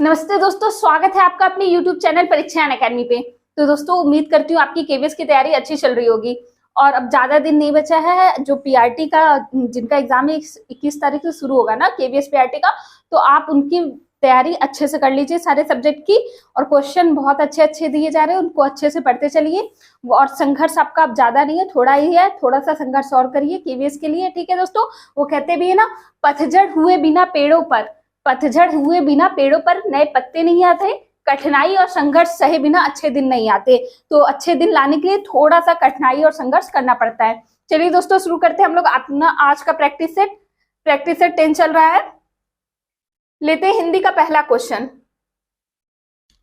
नमस्ते दोस्तों, स्वागत है आपका अपने YouTube चैनल परीक्षा अकेडमी पे। तो दोस्तों, उम्मीद करती हूँ आपकी केवीएस की तैयारी अच्छी चल रही होगी। और अब ज्यादा दिन नहीं बचा है, जो पीआरटी का जिनका एग्जाम 21 तारीख से शुरू होगा ना, केवीएस पीआरटी का, तो आप उनकी तैयारी अच्छे से कर लीजिए सारे सब्जेक्ट की। और क्वेश्चन बहुत अच्छे अच्छे दिए जा रहे हैं, उनको अच्छे से पढ़ते चलिए। और संघर्ष आपका अब ज्यादा नहीं है, थोड़ा ही है, थोड़ा सा संघर्ष और करिए केवीएस के लिए, ठीक है दोस्तों। वो कहते भी है ना, पतझड़ हुए बिना पेड़ों पर नए पत्ते नहीं आते, कठिनाई और संघर्ष सहे बिना अच्छे दिन नहीं आते। तो अच्छे दिन लाने के लिए थोड़ा सा कठिनाई और संघर्ष करना पड़ता है। चलिए दोस्तों, शुरू करते हैं हम लोग अपना आज का प्रैक्टिस सेट 10 चल रहा है। लेते हैं हिंदी का पहला क्वेश्चन।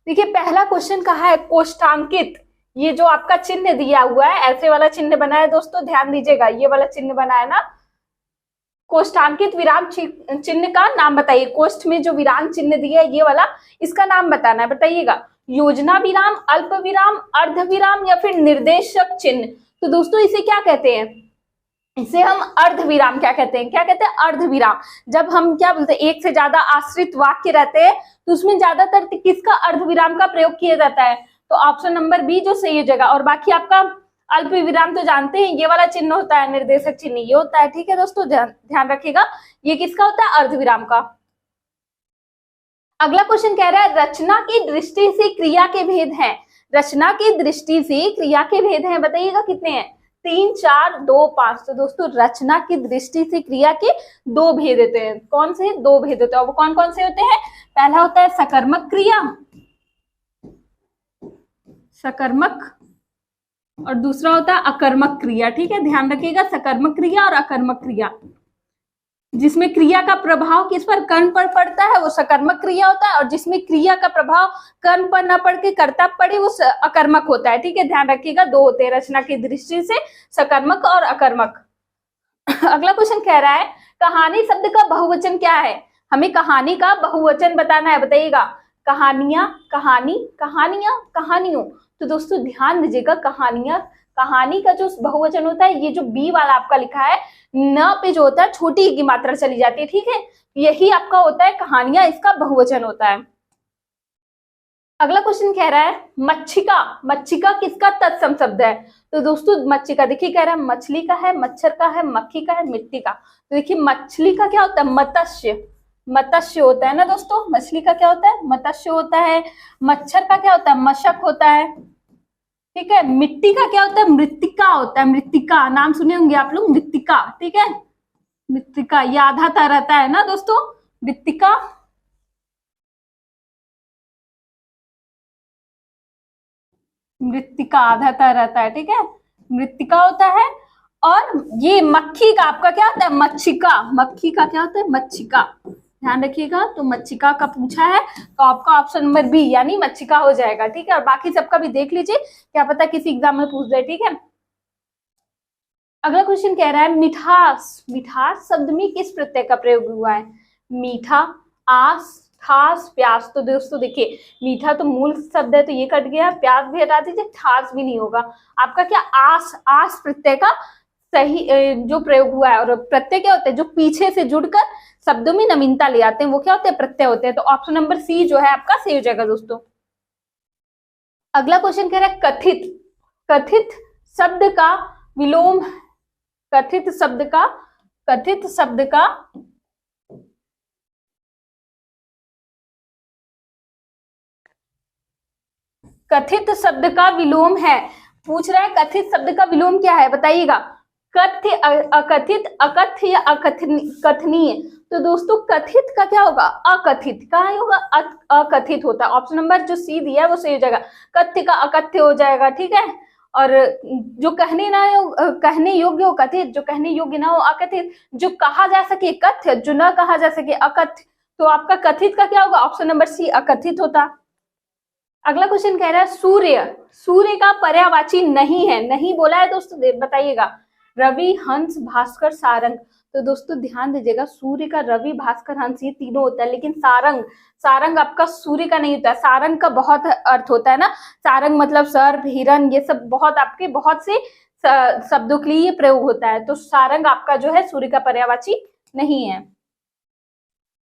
देखिए, पहला क्वेश्चन कहा है कोष्टांकित। ये जो आपका चिन्ह दिया हुआ है, ऐसे वाला चिन्ह बना है दोस्तों, ध्यान दीजिएगा, ये वाला चिन्ह बना है ना। कोष्टांकित विराम चिन्ह का नाम बताइए। कोष्ठ में जो विराम चिन्ह दिया है ये वाला, इसका नाम बताना है, बताइएगा। योजना विराम, अल्प विराम, अर्ध विराम या फिर निर्देशक चिन्ह। तो दोस्तों इसे क्या कहते हैं? इसे हम अर्ध विराम क्या कहते हैं? क्या कहते हैं? अर्ध विराम। जब हम क्या बोलते हैं, एक से ज्यादा आश्रित वाक्य रहते हैं तो उसमें ज्यादातर किसका अर्ध विराम का प्रयोग किया जाता है? तो ऑप्शन नंबर बी जो सही हो जाएगा। और बाकी आपका अल्प विराम तो जानते हैं, ये वाला चिन्ह होता है, निर्देशक चिन्ह ये होता है, ठीक है दोस्तों, ध्यान रखिएगा। ये किसका होता है? अर्ध विराम का। अगला क्वेश्चन कह रहा है रचना की दृष्टि से क्रिया के भेद हैं। रचना की दृष्टि से क्रिया के भेद हैं, बताइएगा कितने हैं? 3, 4, 2, 5। तो दोस्तों रचना की दृष्टि से क्रिया के 2 भेद होते हैं। कौन से? 2 भेद होते हैं। वो कौन कौन से होते हैं? पहला होता है सकर्मक क्रिया, सकर्मक, और दूसरा होता है अकर्मक क्रिया, ठीक है, ध्यान रखिएगा। सकर्मक क्रिया और अकर्मक क्रिया, जिसमें क्रिया का प्रभाव किस पर? कर्ण पर पड़ता है, वो सकर्मक क्रिया होता है। और जिसमें क्रिया का प्रभाव कर्ण पर न पड़ के कर्ता पड़े, वो अकर्मक होता है, ठीक है, ध्यान रखिएगा। 2 होते हैं रचना की दृष्टि से, सकर्मक और अकर्मक। अगला क्वेश्चन कह रहा है कहानी शब्द का बहुवचन क्या है? हमें कहानी का बहुवचन बताना है, बताइएगा। कहानियां, कहानी, कहानियां, कहानियों। तो दोस्तों ध्यान दीजिएगा, कहानियां, कहानी का जो बहुवचन होता है, ये जो बी वाला आपका लिखा है, न पे जो होता है छोटी की मात्रा चली जाती है, ठीक है, यही आपका होता है कहानियां, इसका बहुवचन होता है। अगला क्वेश्चन कह रहा है मच्छिका। मच्छिका किसका तत्सम शब्द है? तो दोस्तों मच्छिका, देखिए कह रहा है मछली का है, मच्छर का है, मक्खी का है, मिट्टी का। तो देखिए मछली का क्या होता है? मत्स्य, मत्स्य होता है ना दोस्तों। मछली का क्या होता है? मत्स्य होता है। मच्छर का क्या होता है? मशक होता है, ठीक है। मिट्टी का क्या होता है? मृत्तिका होता है। मृत्तिका नाम सुने होंगे आप लोग, मृत्तिका, ठीक है। मृत्तिका ये आधा ता रहता है ना दोस्तों, मृत्तिका। मृत्तिका आधा ता रहता है, ठीक है, मृत्तिका होता है। और ये मक्खी का आपका क्या होता है? मच्छिका। मक्खी का क्या होता है? मच्छिका, ध्यान रखिएगा। तो मच्छिका का पूछा है तो आपका ऑप्शन नंबर बी यानी मच्छिका हो जाएगा, ठीक है। और बाकी सबका भी देख लीजिए, क्या पता किसी एग्जाम में पूछ जाए, ठीक है। अगला क्वेश्चन कह रहा है मिठास। मिठास शब्द में किस प्रत्यय का प्रयोग हुआ है? मीठा, आस, ठास, प्यास। तो दोस्तों देखिए, मीठा तो मूल शब्द है तो ये कट गया, प्यास भी हटा दीजिए, ठास भी नहीं होगा। आपका क्या? आस, आस प्रत्यय का सही जो प्रयोग हुआ है। और प्रत्यय क्या होते हैं? जो पीछे से जुड़कर शब्दों में नवीनता ले आते हैं, वो क्या होते हैं? प्रत्यय होते हैं। तो ऑप्शन नंबर सी जो है आपका सही हो जाएगा दोस्तों। अगला क्वेश्चन कह रहा है कथित। कथित शब्द का विलोम, कथित शब्द का, कथित शब्द का कथित शब्द का विलोम है। पूछ रहा है कथित शब्द का विलोम क्या है, बताइएगा। कथ्य, अकथित, अकथ्य या कथनीय। तो दोस्तों कथित का क्या होगा? अकथित का होगा, अकथित होता है। ऑप्शन नंबर जो सी दिया है वो सही हो जाएगा। कथ्य का अकथ्य हो जाएगा, ठीक है। और जो कहने योग्य हो कथित, जो कहने योग्य ना हो अकथित, जो कहा जा सके कथ्य, जो न कहा जा सके अकथ्य। तो आपका कथित का क्या होगा? ऑप्शन नंबर सी अकथित होता। अगला क्वेश्चन कह रहा है सूर्य। सूर्य का पर्यायवाची नहीं है, नहीं बोला है दोस्तों, बताइएगा। रवि, हंस, भास्कर, सारंग। तो दोस्तों ध्यान दीजिएगा, सूर्य का रवि, भास्कर, हंस ये तीनों होता है, लेकिन सारंग, सारंग आपका सूर्य का नहीं होता है। सारंग का बहुत अर्थ होता है ना, सारंग मतलब सर्प, हिरण, ये सब बहुत आपके बहुत से शब्दों के लिए ये प्रयोग होता है। तो सारंग आपका जो है सूर्य का पर्यायवाची नहीं है।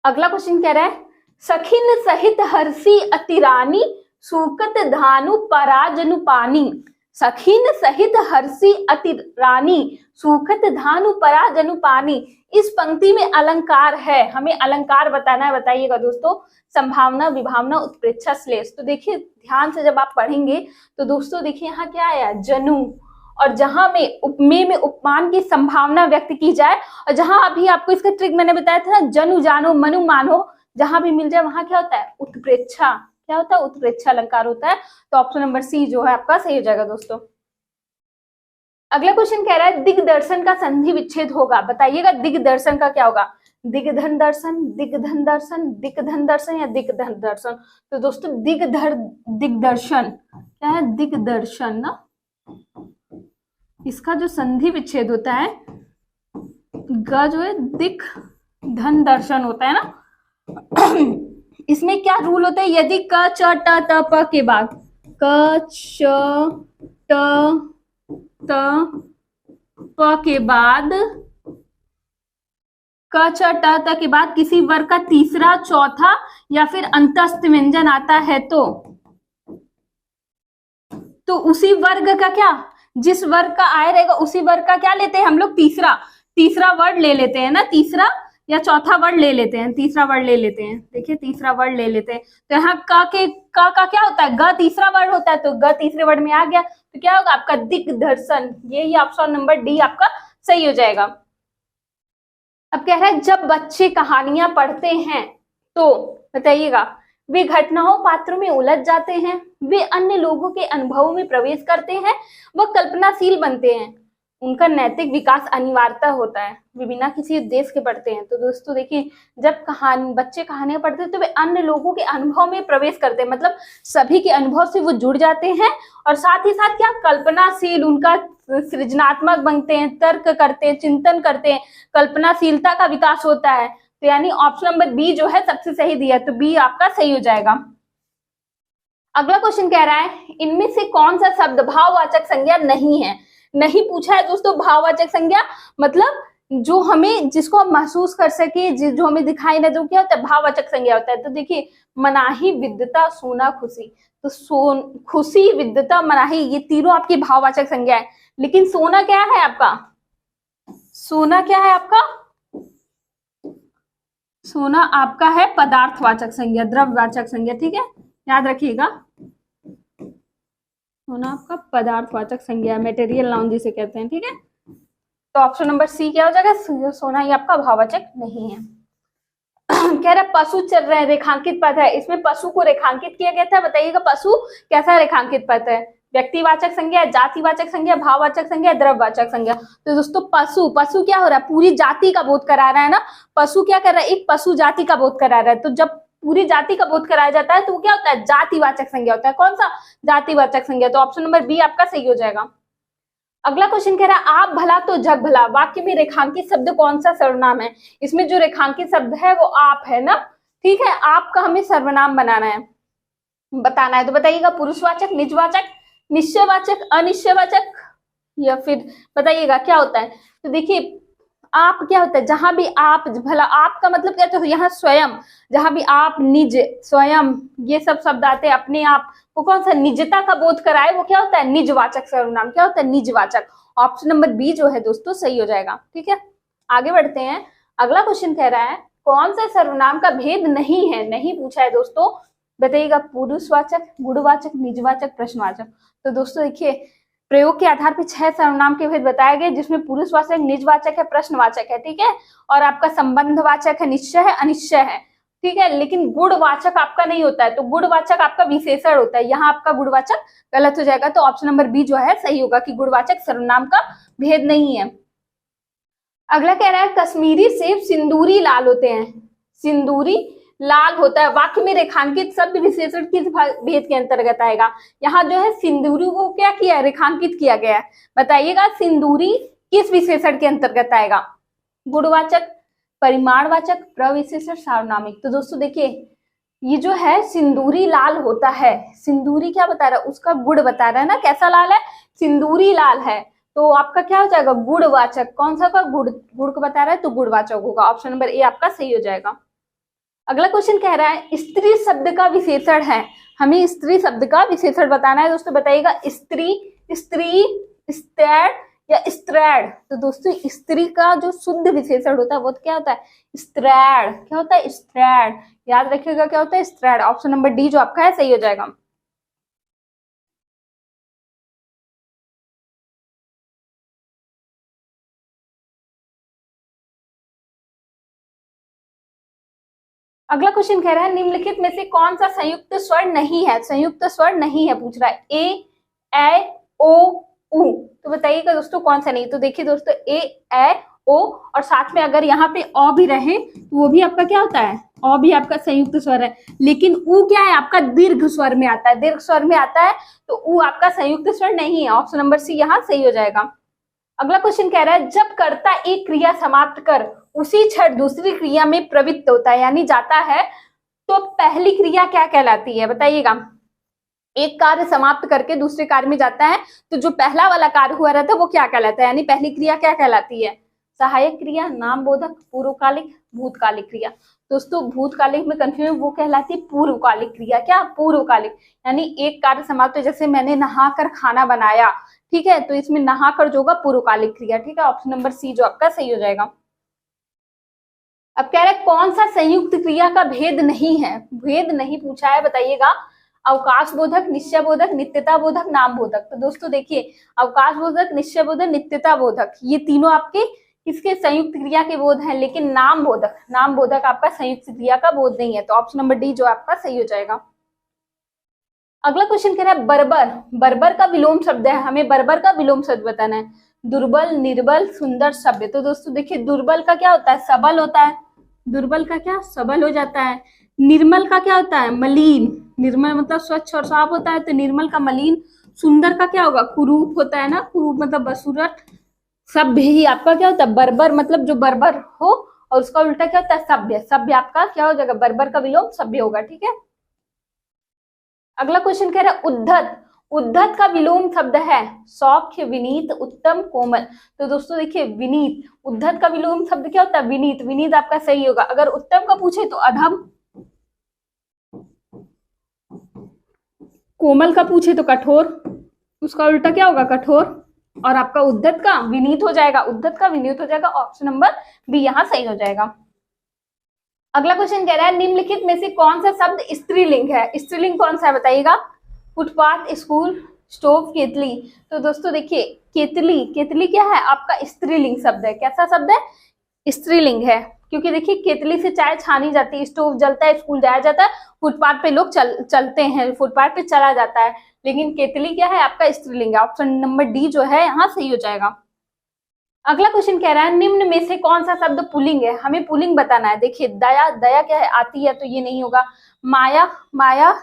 अगला क्वेश्चन कह रहा है सखिन सहित हर्षी अतिरानी, सूकत धानु पराजनु पानी। सखिन सहित हर्षी अतिरानी, सूखत धानु पराजनु पानी। इस पंक्ति में अलंकार है, हमें अलंकार बताना है। बताइएगा दोस्तों, संभावना, विभावना, उत्प्रेक्षा, श्लेष। तो देखिए ध्यान से जब आप पढ़ेंगे तो दोस्तों देखिए यहाँ क्या आया, जनु। और जहां में उपमेय में उपमान की संभावना व्यक्त की जाए, और जहां अभी आपको इसका ट्रिक मैंने बताया था ना, जनु जानो मनु मानो, जहां भी मिल जाए वहां क्या होता है, उत्प्रेक्षा। क्या होता है, उत्प्रेक्षा अलंकार होता है। तो ऑप्शन नंबर सी जो है आपका सही हो जाएगा दोस्तों। अगला क्वेश्चन कह रहा है दिग्दर्शन का संधि विच्छेद होगा। बताइएगा दिग्दर्शन का क्या होगा, दिग्धन दर्शन, दिग्धन दर्शन, दिग्धन दर्शन या दिग्धन दर्शन। तो दोस्तों दिग्दर्शन क्या है, दिग्दर्शन ना, इसका जो संधि विच्छेद होता है ग जो है दिक धन दर्शन होता है ना। इसमें क्या रूल होता है, यदि क च ट त प के बाद, क च ट त प के बाद, क च ट त के बाद किसी वर्ग का तीसरा, चौथा या फिर अंतस्थ व्यंजन आता है तो उसी वर्ग का क्या, जिस वर्ग का आय रहेगा उसी वर्ग का क्या लेते हैं हम लोग, तीसरा वर्ड ले लेते हैं ना, तीसरा या चौथा वर्ड ले लेते हैं, तीसरा वर्ड ले लेते हैं। देखिए तीसरा वर्ड ले लेते हैं। तो यहाँ का क्या होता है, ग तीसरा वर्ड होता है, तो ग तीसरे वर्ड में आ गया, तो क्या होगा आपका दिग्दर्शन। यही ऑप्शन नंबर डी आपका सही हो जाएगा। अब कह रहा है जब बच्चे कहानियां पढ़ते हैं तो बताइएगा, वे घटनाओं पात्रों में उलझ जाते हैं, वे अन्य लोगों के अनुभवों में प्रवेश करते हैं, वह कल्पनाशील बनते हैं, उनका नैतिक विकास अनिवार्यता होता है, वे बिना किसी उद्देश्य के पढ़ते हैं। तो दोस्तों देखिए जब बच्चे कहानियां पढ़ते हैं तो वे अन्य लोगों के अनुभव में प्रवेश करते हैं, मतलब सभी के अनुभव से वो जुड़ जाते हैं, और साथ ही साथ क्या, कल्पनाशील, उनका सृजनात्मक बनते हैं, तर्क करते हैं, चिंतन करते हैं, कल्पनाशीलता का विकास होता है। तो यानी ऑप्शन नंबर बी जो है सबसे सही दिया, तो बी आपका सही हो जाएगा। अगला क्वेश्चन कह रहा है इनमें से कौन सा शब्द भाववाचक संज्ञा नहीं है। नहीं पूछा है दोस्तों, भाववाचक संज्ञा मतलब जो हमें, जिसको हम महसूस कर सके, जो हमें दिखाई ना, जो क्या होता है, भाववाचक संज्ञा होता है। तो देखिए मनाही, विद्यता, सोना, खुशी। तो खुशी, विद्यता, मनाही ये तीनों आपकी भाववाचक संज्ञा है, लेकिन सोना क्या है आपका, सोना क्या है आपका, सोना आपका है पदार्थवाचक संज्ञा, द्रव्यवाचक संज्ञा। ठीक है, याद रखिएगा, सोना आपका पदार्थवाचक संज्ञा, मटेरियल नाउन जिसे कहते हैं। ठीक है, तो ऑप्शन नंबर सी क्या हो जाएगा, सोना ही आपका भाववाचक नहीं है। कह रहा पशु चल रहे हैं, रेखांकित पद है, इसमें पशु को रेखांकित किया गया था। बताइएगा पशु कैसा रेखांकित पद है, व्यक्तिवाचक संज्ञा, जातिवाचक संज्ञा, भाववाचक संज्ञा, द्रव्यवाचक संज्ञा। तो दोस्तों पशु क्या हो रहा है, पूरी जाति का बोध करा रहा है ना। पशु क्या कर रहा है, एक पशु जाति का बोध करा रहा है। तो जब पूरी जाति का बोध कराया जाता है तो क्या होता है, जातिवाचक संज्ञा होता है। कौन सा, जातिवाचक संज्ञा। तो ऑप्शन नंबर बी आपका सही हो जाएगा। अगला क्वेश्चन कह रहा है आप भला तो जग भला, वाक्य में रेखांकित शब्द कौन सा सर्वनाम है। इसमें जो रेखांकित शब्द है वो आप है ना। ठीक है, आपका हमें सर्वनाम बताना है। तो बताइएगा पुरुषवाचक, निजवाचक, निश्चयवाचक, अनिश्चयवाचक, या फिर बताइएगा क्या होता है। तो देखिए आप क्या होता है, जहां भी आप भला, आपका मतलब क्या, तो यहाँ स्वयं, जहां भी आप, निज, स्वयं, ये सब शब्द आते हैं, अपने आप को कौन सा निजता का बोध कराए, वो क्या होता है, निजवाचक सर्वनाम। क्या होता है, निजवाचक। ऑप्शन नंबर बी जो है दोस्तों सही हो जाएगा। ठीक है, आगे बढ़ते हैं। अगला क्वेश्चन कह रहा है कौन सा सर्वनाम का भेद नहीं है। नहीं पूछा है दोस्तों, बताइएगा पुरुषवाचक, गुणवाचक, निजवाचक, प्रश्नवाचक। तो दोस्तों देखिए प्रयोग के आधार पर 6 सर्वनाम के भेद बताए गए, जिसमें पुरुषवाचक, निजवाचक है, प्रश्नवाचक है। ठीक है, और आपका संबंधवाचक है, निश्चय है, अनिश्चय है। ठीक है, लेकिन गुणवाचक आपका नहीं होता है। तो गुणवाचक आपका विशेषण होता है, यहाँ आपका गुणवाचक गलत हो जाएगा। तो ऑप्शन नंबर बी जो है सही होगा कि गुणवाचक सर्वनाम का भेद नहीं है। अगला कह रहा है कश्मीरी सेब सिंदूरी लाल होते हैं। सिंदूरी लाल होता है, वाक्य में रेखांकित शब्द विशेषण किस भेद के अंतर्गत आएगा। यहाँ जो है सिंदूरी को क्या किया है, रेखांकित किया गया है। बताइएगा सिंदूरी किस विशेषण के अंतर्गत आएगा, गुणवाचक, परिमाणवाचक, प्रविशेषण, सार्वनामिक। तो दोस्तों देखिए ये जो है सिंदूरी लाल होता है, सिंदूरी क्या बता रहा है, उसका गुण बता रहा है ना, कैसा लाल है, सिंदूरी लाल है। तो आपका क्या हो जाएगा, गुणवाचक। कौन सा का, गुण को बता रहा है तो गुणवाचक होगा। ऑप्शन नंबर ए आपका सही हो जाएगा। अगला क्वेश्चन कह रहा है स्त्री शब्द का विशेषण है, हमें स्त्री शब्द का विशेषण बताना है। दोस्तों बताइएगा, स्त्री, स्त्री, स्त्रैण या स्त्रैण। तो दोस्तों स्त्री का जो शुद्ध विशेषण होता है वो क्या होता है? स्त्रैण। क्या होता है? स्त्रैण। याद रखिएगा क्या होता है? स्त्रैण। ऑप्शन नंबर डी जो आपका है सही हो जाएगा। अगला क्वेश्चन कह रहा है निम्नलिखित में से कौन सा संयुक्त स्वर नहीं है? संयुक्त स्वर नहीं है पूछ रहा है। ए ओ उ। तो बताइएगा दोस्तों कौन सा नहीं। तो देखिए दोस्तों ए ओ और साथ में अगर यहाँ पे अ भी रहे तो वो भी आपका क्या होता है? अ भी आपका संयुक्त स्वर है। लेकिन उ क्या है? आपका दीर्घ स्वर में आता है, दीर्घ स्वर में आता है, तो उ आपका संयुक्त स्वर नहीं है। ऑप्शन नंबर सी यहाँ सही हो जाएगा। अगला क्वेश्चन कह रहा है जब कर्ता एक क्रिया समाप्त कर उसी क्षण दूसरी क्रिया में प्रवृत्त होता है यानी जाता है, तो पहली क्रिया क्या कहलाती है? बताइएगा। एक कार्य समाप्त करके दूसरे कार्य में जाता है तो जो पहला वाला कार्य हुआ रहता है वो क्या कहलाता है? यानी पहली क्रिया क्या कहलाती है? सहायक क्रिया, नाम बोधक, पूर्वकालिक, भूतकालिक क्रिया। दोस्तों भूतकालिक में कंफ्यूजन, वो कहलाती है पूर्वकालिक क्रिया। क्या? पूर्वकालिक। यानी एक कार्य समाप्त, जैसे मैंने नहाकर खाना बनाया, ठीक है, तो इसमें नहाकर जो होगा पूर्वकालिक क्रिया। ठीक है, ऑप्शन नंबर सी जो आपका सही हो जाएगा। अब कह रहे कौन सा संयुक्त क्रिया का भेद नहीं है? भेद नहीं पूछा है, बताइएगा। अवकाश बोधक, निश्चय बोधक, नित्यता बोधक, नाम बोधक। तो दोस्तों देखिए अवकाश बोधक, निश्चय बोधक, नित्यता बोधक, ये तीनों आपके किसके संयुक्त क्रिया के बोध हैं। लेकिन नाम बोधक, नाम बोधक आपका संयुक्त क्रिया का बोध नहीं है। तो ऑप्शन नंबर डी जो आपका सही हो जाएगा। अगला क्वेश्चन कह रहा है बर्बर, बर्बर का विलोम शब्द है, हमें बर्बर का विलोम शब्द बताना है। दुर्बल, निर्बल, सुंदर, सभ्य। तो दोस्तों देखिए दुर्बल का क्या होता है? सबल होता है। दुर्बल का क्या? सबल हो जाता है। निर्मल का क्या होता है? मलिन। निर्मल मतलब स्वच्छ और साफ होता है, तो निर्मल का मलिन। सुंदर का क्या होगा? कुरूप होता है ना, कुरूप मतलब बसूरत। सभ्य ही आपका क्या होता है? बर्बर मतलब जो बर्बर हो, और उसका उल्टा क्या होता है? सभ्य। सभ्य आपका क्या हो जाएगा? बर्बर का विलोम सभ्य होगा। ठीक है। अगला क्वेश्चन कह रहा है उद्धत, उद्धत का विलोम शब्द है सौख्य, विनीत, उत्तम, कोमल। तो दोस्तों देखिए विनीत, उद्धत का विलोम शब्द क्या होता है? विनीत। विनीत आपका सही होगा। अगर उत्तम का पूछे तो अधम, कोमल का पूछे तो कठोर, उसका उल्टा क्या होगा? कठोर। और आपका उद्धत का विनीत हो जाएगा, उद्धत का विनीत हो जाएगा। ऑप्शन नंबर बी यहाँ सही हो जाएगा। अगला क्वेश्चन कह रहा है निम्नलिखित में से कौन सा शब्द स्त्रीलिंग है? स्त्रीलिंग कौन सा है बताइएगा। फुटपाथ, स्कूल, स्टोव, केतली। तो दोस्तों देखिए केतली, केतली क्या है? आपका स्त्रीलिंग शब्द है। कैसा शब्द है? स्त्रीलिंग है। क्योंकि देखिए केतली से चाय छानी जाती है, स्टोव जलता है, स्कूल जाया जाता है, फुटपाथ पे लोग चलते हैं, फुटपाथ पे चला जाता है। लेकिन केतली क्या है? आपका स्त्रीलिंग है। ऑप्शन नंबर डी जो है यहाँ सही हो जाएगा। अगला क्वेश्चन कह रहा है निम्न में से कौन सा शब्द पुल्लिंग है? हमें पुल्लिंग बताना है। देखिए दया, दया क्या है? आती है, तो ये नहीं होगा। माया, माया,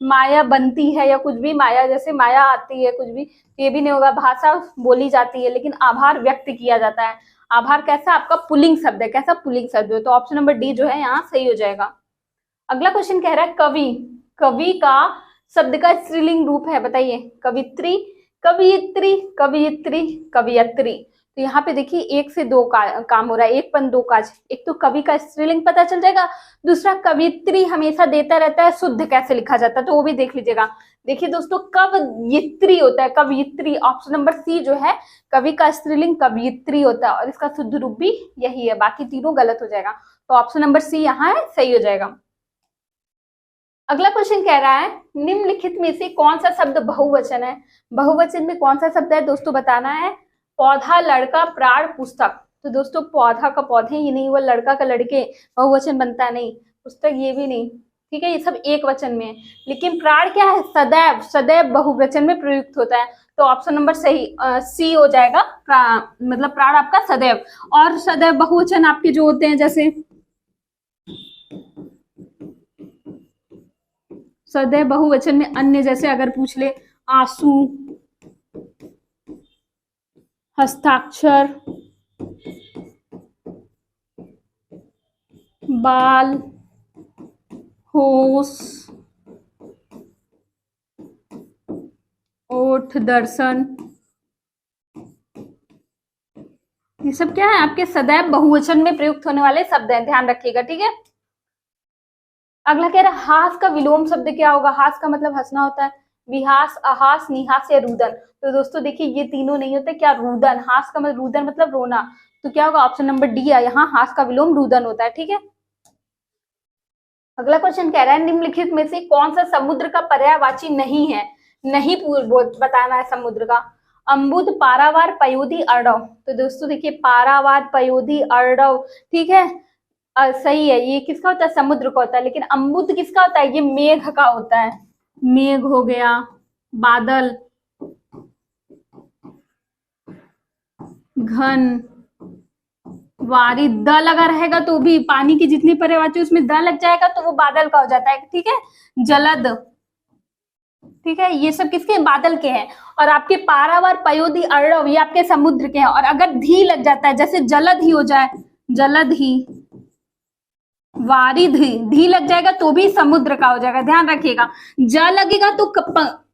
माया बनती है या कुछ भी, माया जैसे माया आती है कुछ भी, ये भी नहीं होगा। भाषा बोली जाती है, लेकिन आभार व्यक्त किया जाता है। आभार कैसा? आपका पुल्लिंग शब्द है। कैसा? पुल्लिंग शब्द है। तो ऑप्शन नंबर डी जो है यहाँ सही हो जाएगा। अगला क्वेश्चन कह रहा है कवि, कवि का शब्द का स्त्रीलिंग रूप है, बताइए। कवित्री, कवियत्री, कवियत्री, कवियत्री। तो यहाँ पे देखिए एक से दो काम हो रहा है, एक पन दो काज। एक तो कवि का स्त्रीलिंग पता चल जाएगा, दूसरा कवियत्री हमेशा देता रहता है शुद्ध कैसे लिखा जाता है, तो वो भी देख लीजिएगा। देखिए दोस्तों कवयित्री होता है, कवयित्री। ऑप्शन नंबर सी जो है कवि का स्त्रीलिंग कवयित्री होता है, और इसका शुद्ध रूप भी यही है, बाकी तीनों गलत हो जाएगा। तो ऑप्शन नंबर सी यहाँ है सही हो जाएगा। अगला क्वेश्चन कह रहा है निम्नलिखित में से कौन सा शब्द बहुवचन है? बहुवचन में कौन सा शब्द है दोस्तों बताना है। पौधा, लड़का, प्राण, पुस्तक। तो दोस्तों पौधा का पौधे ही नहीं हुआ, लड़का का लड़के, बहुवचन बनता नहीं, पुस्तक ये भी नहीं। ठीक है, ये सब एक वचन में है। लेकिन प्राण क्या है? सदैव, सदैव बहुवचन में प्रयुक्त होता है। तो ऑप्शन नंबर सही सी हो जाएगा। मतलब प्राण आपका सदैव। और सदैव बहुवचन आपके जो होते हैं, जैसे सदैव बहुवचन में अन्य, जैसे अगर पूछ ले आंसू, हस्ताक्षर, बाल, होश, ओठ, दर्शन, ये सब क्या है? आपके सदैव बहुवचन में प्रयुक्त होने वाले शब्द हैं, ध्यान रखिएगा। ठीक है। अगला कह रहा है हास का विलोम शब्द क्या होगा। हास का मतलब हंसना होता है, विहास, अहास, निहास या रुदन। तो दोस्तों देखिए ये तीनों नहीं होते, क्या रुदन, हास का मतलब रुदन मतलब रोना, तो क्या होगा ऑप्शन नंबर डी है यहाँ, हास का विलोम रुदन होता है। ठीक है, अगला क्वेश्चन कह रहा है निम्नलिखित में से कौन सा समुद्र का पर्यायवाची नहीं है, नहीं बताना है समुद्र का। अम्बुद, पारावार, पयोधी, अर्णव। तो दोस्तों देखिए पारावार, पयोधी, अर्णव, ठीक है सही है। ये किसका होता है, समुद्र का होता है। लेकिन अम्बुद किसका होता है, ये मेघ का होता है। मेघ हो गया, बादल, घन, वारी, द लगा रहेगा तो भी पानी की जितनी पर्यायवाची उसमें द लग जाएगा तो वो बादल का हो जाता है। ठीक है, जलद, ठीक है, ये सब किसके, बादल के हैं। और आपके पारावार, पयोधी, अर्णव ये आपके समुद्र के हैं। और अगर धी लग जाता है, जैसे जलद ही हो जाए, जलद ही, वारिध, धी लग जाएगा तो भी समुद्र का हो जाएगा, ध्यान रखिएगा। ज लगेगा तो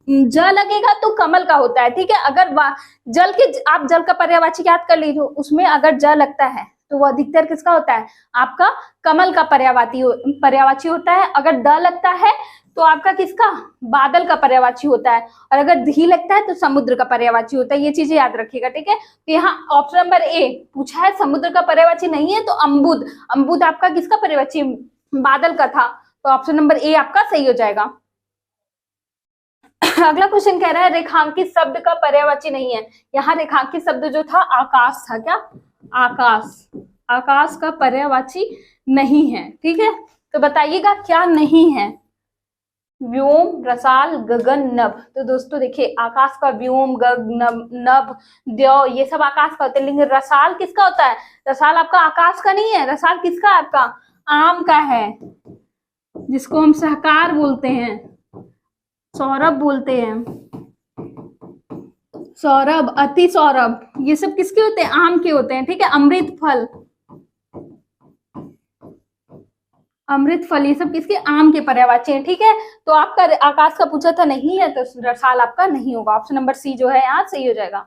ज लगेगा तो कमल का होता है। ठीक है, अगर जल के, आप जल का पर्यायवाची याद कर लीजिए, उसमें अगर ज लगता है तो वो अधिकतर किसका होता है, आपका कमल का पर्यायवाची होता है। अगर द लगता है तो आपका किसका, बादल का पर्यायवाची होता है। और अगर धी लगता है तो समुद्र का पर्यायवाची होता है। ये चीजें याद रखिएगा। ठीक है, तो यहाँ ऑप्शन नंबर ए पूछा है, समुद्र का पर्यायवाची नहीं है तो अम्बुद, अम्बुद आपका किसका पर्यायवाची, बादल का था। तो ऑप्शन नंबर ए आपका सही हो जाएगा। अगला क्वेश्चन कह रहा है रेखांकित शब्द का पर्यायवाची नहीं है। यहाँ रेखांकित शब्द जो था आकाश था, क्या, आकाश, आकाश का पर्यायवाची नहीं है। ठीक है, तो बताइएगा क्या नहीं है। व्योम, रसाल, गगन, नभ। तो दोस्तों देखिए आकाश का व्योम, गगन, नभ, द्यौ ये सब आकाश का होता है। लेकिन रसाल किसका होता है, रसाल आपका आकाश का नहीं है। रसाल किसका, आपका आम का है, जिसको हम सहकार बोलते हैं, सौरभ बोलते हैं, सौरभ, अति सौरभ, ये सब किसके होते हैं, आम के होते हैं। ठीक है, अमृत फल, अमृत फल ये सब किसके, आम के पर्यायवाची हैं। ठीक है, तो आपका आकाश का पूछा था नहीं है तो रसाल आपका नहीं होगा। ऑप्शन नंबर सी जो है यहाँ सही हो जाएगा।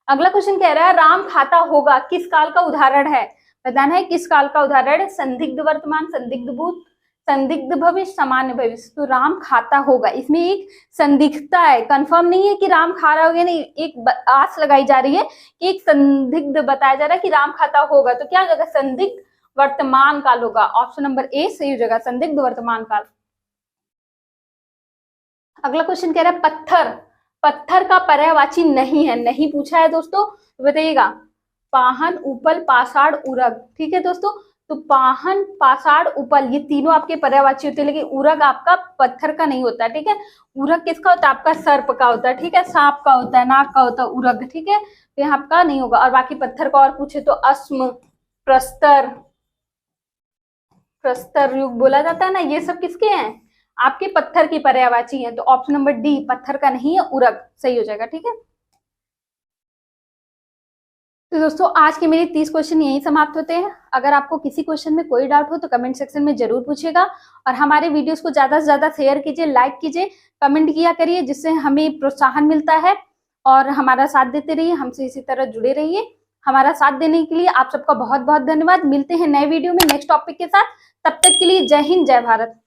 अगला क्वेश्चन कह रहा है राम खाता होगा किस काल का उदाहरण है। बताना है किस काल का उदाहरण है। संदिग्ध वर्तमान, संदिग्ध भूत, संदिग्ध भविष्य, सामान्य भविष्य। तो राम खाता होगा, इसमें एक संदिग्धता है, कंफर्म नहीं है कि राम खा रहा होगा, नहीं, एक आस लगाई जा रही है कि एक संदिग्ध बताया जा रहा है कि राम खाता होगा। तो क्या होगा, संदिग्ध वर्तमान काल होगा। ऑप्शन नंबर ए सही हो जाएगा, संदिग्ध वर्तमान काल। अगला क्वेश्चन कह रहा है पत्थर, पत्थर का पर्यायवाची नहीं है, नहीं पूछा है दोस्तों, बताइएगा। पाहन, उपल, पाषाण, उरग। ठीक है दोस्तों, तो पाहन, पाषाण, उपल ये तीनों आपके पर्यायवाची होते हैं, लेकिन उरग आपका पत्थर का नहीं होता है। ठीक है, उरग किसका होता है, आपका सर्प का होता है। ठीक है, सांप का होता है, नाग का होता है उरग। ठीक है, तो यहाँ आपका नहीं होगा। और बाकी पत्थर का और पूछे तो अश्म, प्रस्तर, प्रस्तर युग बोला जाता है ना, ये सब किसके हैं, आपके पत्थर की पर्यायवाची हैं। तो ऑप्शन नंबर डी पत्थर का नहीं है, उरग सही हो जाएगा। ठीक है, तो दोस्तों आज के मेरे 30 क्वेश्चन यही समाप्त होते हैं। अगर आपको किसी क्वेश्चन में कोई डाउट हो तो कमेंट सेक्शन में जरूर पूछिएगा। और हमारे वीडियोस को ज्यादा से ज्यादा शेयर कीजिए, लाइक कीजिए, कमेंट किया करिए, जिससे हमें प्रोत्साहन मिलता है। और हमारा साथ देते रहिए, हमसे इसी तरह जुड़े रहिए। हमारा साथ देने के लिए आप सबका बहुत बहुत धन्यवाद। मिलते हैं नए वीडियो में नेक्स्ट टॉपिक के साथ। तब तक के लिए जय हिंद, जय भारत।